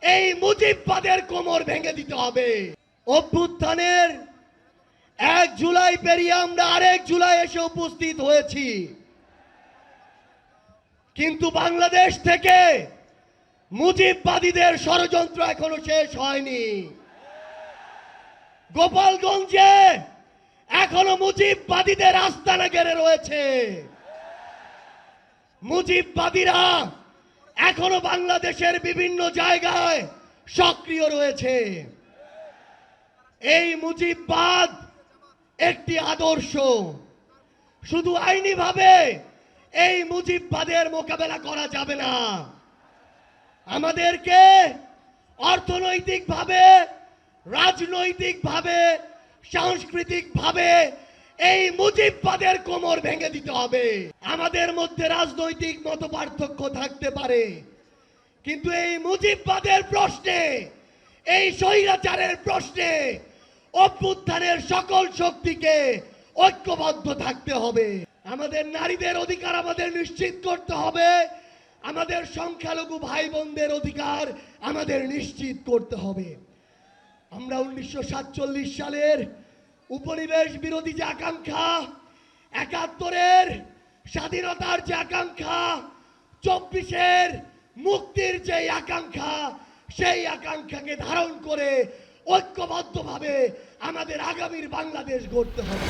এই মুজিববাদের কোমর ভেঙে দিতে হবে। অভ্যুত্থানের 1 জুলাই পেরিয়ে আমরা আরেক জুলাই এসে উপস্থিত হয়েছি, কিন্তু বাংলাদেশ থেকে মুজিববাদীদের ষড়যন্ত্র এখনো শেষ হয়নি। গোপালগঞ্জে এখনো মুজিববাদীদের আস্তানা ঘেরে রয়েছে। মুজিববাদীরা এখনো বাংলাদেশের বিভিন্ন জায়গায় সক্রিয় রয়েছে। এই মুজিববাদ একটি আদর্শ, শুধু আইনিভাবে এই মুজিববাদের মোকাবেলা করা যাবে না। আমাদেরকে অর্থনৈতিকভাবে, রাজনৈতিকভাবে, সাংস্কৃতিকভাবে এই মুজিববাদের কোমর ভেঙে দিতে হবে। আমাদের মধ্যে রাজনৈতিক মতপার্থক্য থাকতে পারে, কিন্তু এই মুজিববাদের প্রশ্নে, এই স্বৈরাচারের প্রশ্নে অভ্যুত্থানের সকল শক্তিকে ঐক্যবদ্ধ থাকতে হবে। আমাদের নারীদের অধিকার আমাদের নিশ্চিত করতে হবে, আমাদের সংখ্যালঘু ভাই বোনদের অধিকার আমাদের নিশ্চিত করতে হবে। আমরা 1947 সালের উপনিবেশ বিরোধী যে আকাঙ্ক্ষা, 71-এর স্বাধীনতার যে আকাঙ্ক্ষা, 24-এর মুক্তির যে আকাঙ্ক্ষা, সেই আকাঙ্ক্ষাকে ধারণ করে ঐক্যবদ্ধভাবে আমাদের আগামীর বাংলাদেশ গড়তে হবে।